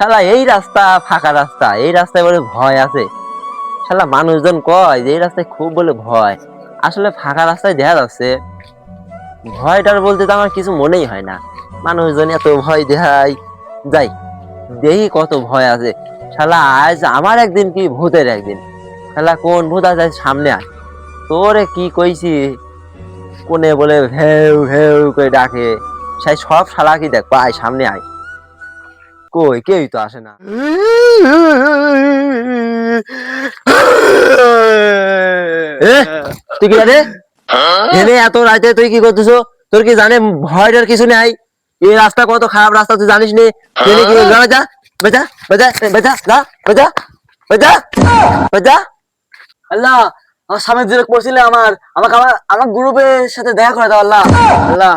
শালা এই রাস্তা ফাঁকা রাস্তা, এই রাস্তায় বলে ভয় আছে। শালা মানুষজন কয় যে এই রাস্তায় খুব বলে ভয়, আসলে ফাঁকা রাস্তায় দেখা যাচ্ছে। ভয়টার বলতে তো আমার কিছু মনেই হয় না, মানুষজন এত ভয় দেখায়। যাই দেখি কত ভয় আছে। শালা আজ আমার একদিন কি ভূতের একদিন। শালা কোন ভূত আছে আজ সামনে আয়। তোরে কি কইছি, কোনে বলে ভেউ ভেউ করে ডাকে। সেই সব শালা কি দেখ আয় সামনে আয়। কই কেউই তো আসে না। এ তুই কি জানে এনে এত রাতে তুই কি করতেছ? তোর কি জানে ভয়টার কিছু নাই? এই রাস্তা কত খারাপ রাস্তা তুই জানিস নি? এনে কি যা বেজা বেজা বেজা বেজা যা বেজা বেজা বেজা। আল্লাহ, আমার স্বামী যেরকম করছিলে আমার আমাকে আমার আমার গ্রুপের সাথে দেখা করে দাও আল্লাহ। আল্লাহ